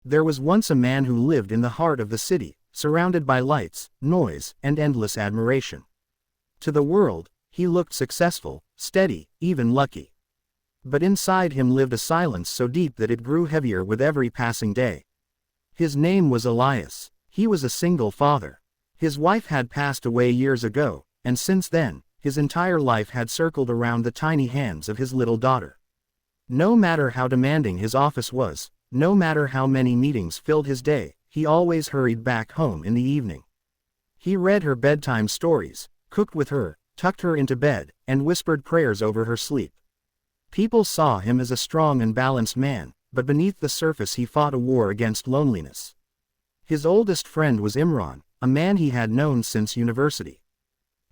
There was once a man who lived in the heart of the city, surrounded by lights, noise, and endless admiration. To the world, he looked successful, steady, even lucky. But inside him lived a silence so deep that it grew heavier with every passing day. His name was Elias. He was a single father. His wife had passed away years ago, and since then, his entire life had circled around the tiny hands of his little daughter. No matter how demanding his office was, no matter how many meetings filled his day, he always hurried back home in the evening. He read her bedtime stories, cooked with her, tucked her into bed, and whispered prayers over her sleep. People saw him as a strong and balanced man, but beneath the surface he fought a war against loneliness. His oldest friend was Imran, a man he had known since university.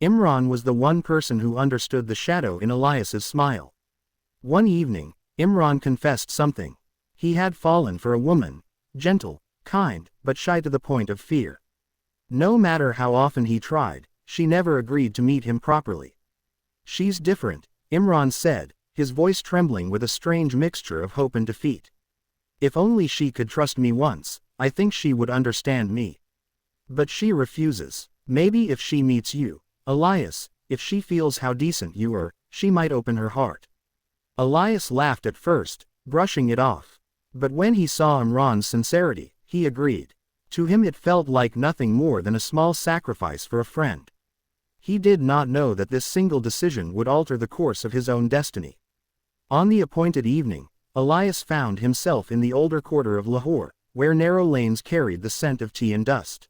Imran was the one person who understood the shadow in Elias's smile. One evening, Imran confessed something. He had fallen for a woman, gentle, kind, but shy to the point of fear. No matter how often he tried, she never agreed to meet him properly. "She's different," Imran said, his voice trembling with a strange mixture of hope and defeat. "If only she could trust me once, I think she would understand me. But she refuses. Maybe if she meets you, Elias, if she feels how decent you are, she might open her heart." Elias laughed at first, brushing it off. But when he saw Imran's sincerity, he agreed. To him it felt like nothing more than a small sacrifice for a friend. He did not know that this single decision would alter the course of his own destiny. On the appointed evening, Elias found himself in the older quarter of Lahore, where narrow lanes carried the scent of tea and dust.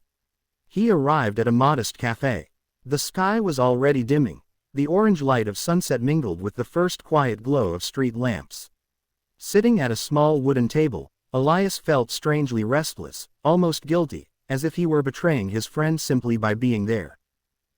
He arrived at a modest café. The sky was already dimming. The orange light of sunset mingled with the first quiet glow of street lamps. Sitting at a small wooden table, Elias felt strangely restless, almost guilty, as if he were betraying his friend simply by being there.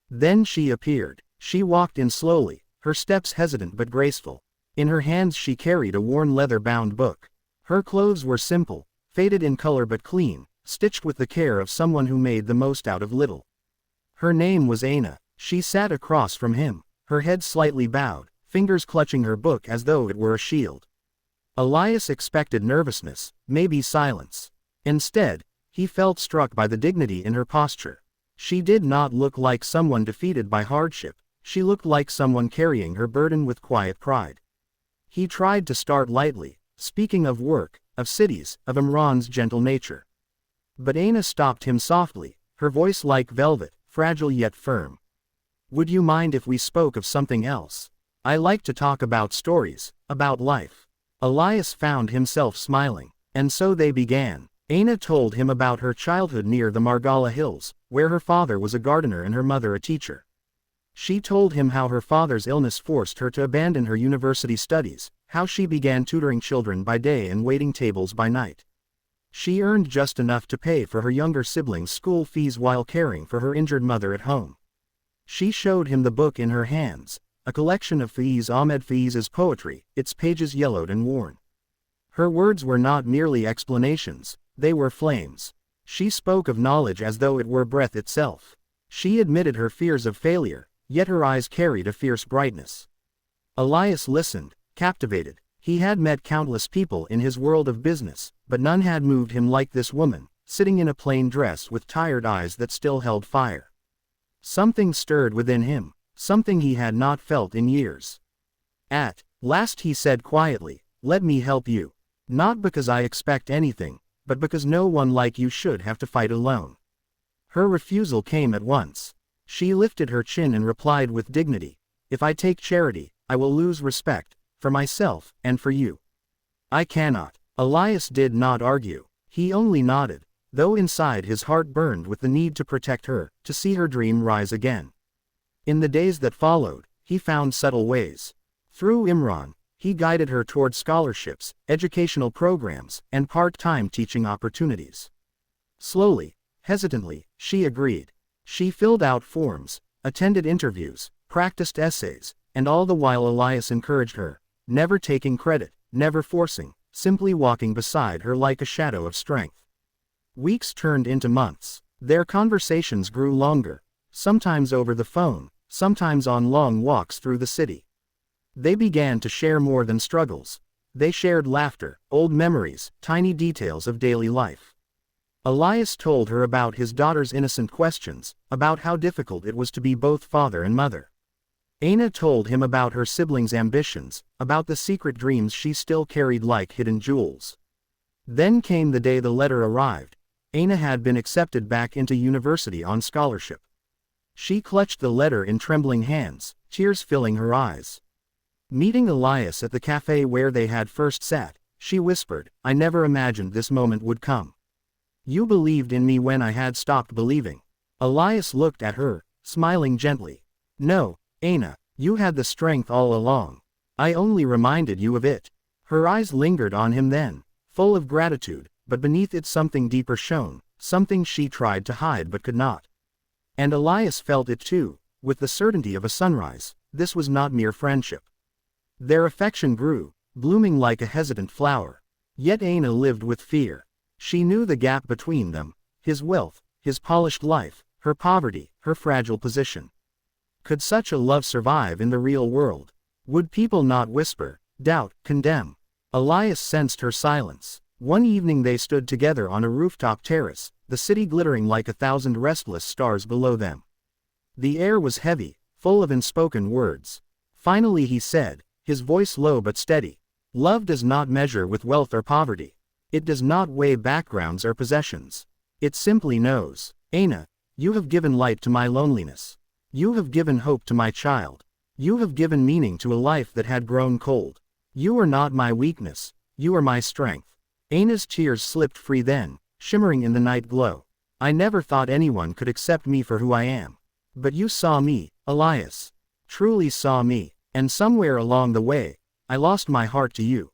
Then she appeared. She walked in slowly, her steps hesitant but graceful. In her hands she carried a worn leather-bound book. Her clothes were simple, faded in color but clean, stitched with the care of someone who made the most out of little. Her name was Aina. She sat across from him, her head slightly bowed, fingers clutching her book as though it were a shield. Elias expected nervousness, maybe silence. Instead, he felt struck by the dignity in her posture. She did not look like someone defeated by hardship, she looked like someone carrying her burden with quiet pride. He tried to start lightly, speaking of work, of cities, of Imran's gentle nature. But Aina stopped him softly, her voice like velvet, fragile yet firm. "Would you mind if we spoke of something else? I like to talk about stories, about life." Elias found himself smiling. And so they began. Aina told him about her childhood near the Margala Hills, where her father was a gardener and her mother a teacher. She told him how her father's illness forced her to abandon her university studies, how she began tutoring children by day and waiting tables by night. She earned just enough to pay for her younger siblings' school fees while caring for her injured mother at home. She showed him the book in her hands, a collection of Faiz Ahmed Faiz's poetry, its pages yellowed and worn. Her words were not merely explanations, they were flames. She spoke of knowledge as though it were breath itself. She admitted her fears of failure, yet her eyes carried a fierce brightness. Elias listened, captivated. He had met countless people in his world of business, but none had moved him like this woman, sitting in a plain dress with tired eyes that still held fire. Something stirred within him, something he had not felt in years. At last he said quietly, "Let me help you. Not because I expect anything, but because no one like you should have to fight alone." Her refusal came at once. She lifted her chin and replied with dignity, "If I take charity, I will lose respect, for myself, and for you. I cannot." Elias did not argue. He only nodded, though inside his heart burned with the need to protect her, to see her dream rise again. In the days that followed, he found subtle ways. Through Imran, he guided her toward scholarships, educational programs, and part-time teaching opportunities. Slowly, hesitantly, she agreed. She filled out forms, attended interviews, practiced essays, and all the while Elias encouraged her, never taking credit, never forcing, simply walking beside her like a shadow of strength. Weeks turned into months. Their conversations grew longer, sometimes over the phone, sometimes on long walks through the city. They began to share more than struggles. They shared laughter, old memories, tiny details of daily life. Elias told her about his daughter's innocent questions, about how difficult it was to be both father and mother. Aina told him about her siblings' ambitions, about the secret dreams she still carried like hidden jewels. Then came the day the letter arrived. Aina had been accepted back into university on scholarship. She clutched the letter in trembling hands, tears filling her eyes. Meeting Elias at the café where they had first sat, she whispered, "I never imagined this moment would come. You believed in me when I had stopped believing." Elias looked at her, smiling gently. "No, Aina, you had the strength all along. I only reminded you of it." Her eyes lingered on him then, full of gratitude, but beneath it something deeper shone, something she tried to hide but could not. And Elias felt it too, with the certainty of a sunrise. This was not mere friendship. Their affection grew, blooming like a hesitant flower. Yet Aina lived with fear. She knew the gap between them, his wealth, his polished life, her poverty, her fragile position. Could such a love survive in the real world? Would people not whisper, doubt, condemn? Elias sensed her silence. One evening they stood together on a rooftop terrace, the city glittering like 1,000 restless stars below them. The air was heavy, full of unspoken words. Finally he said, his voice low but steady, "Love does not measure with wealth or poverty. It does not weigh backgrounds or possessions. It simply knows. Aina, you have given light to my loneliness. You have given hope to my child. You have given meaning to a life that had grown cold. You are not my weakness, you are my strength." Aina's tears slipped free then, shimmering in the night glow. "I never thought anyone could accept me for who I am. But you saw me, Elias. Truly saw me, and somewhere along the way, I lost my heart to you."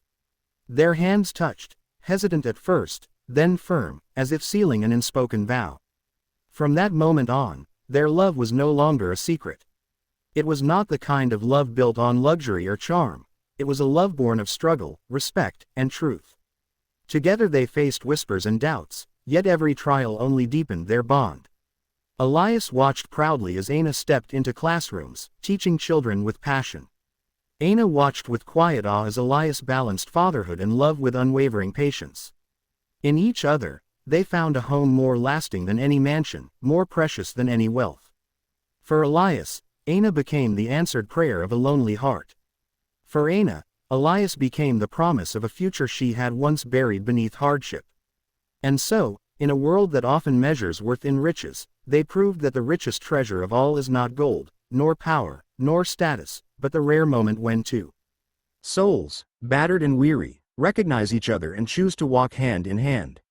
Their hands touched, hesitant at first, then firm, as if sealing an unspoken vow. From that moment on, their love was no longer a secret. It was not the kind of love built on luxury or charm. It was a love born of struggle, respect, and truth. Together they faced whispers and doubts, yet every trial only deepened their bond. Elias watched proudly as Aina stepped into classrooms, teaching children with passion. Aina watched with quiet awe as Elias balanced fatherhood and love with unwavering patience. In each other, they found a home more lasting than any mansion, more precious than any wealth. For Elias, Aina became the answered prayer of a lonely heart. For Aina, Elias became the promise of a future she had once buried beneath hardship. And so, in a world that often measures worth in riches, they proved that the richest treasure of all is not gold, nor power, nor status, but the rare moment when two souls, battered and weary, recognize each other and choose to walk hand in hand.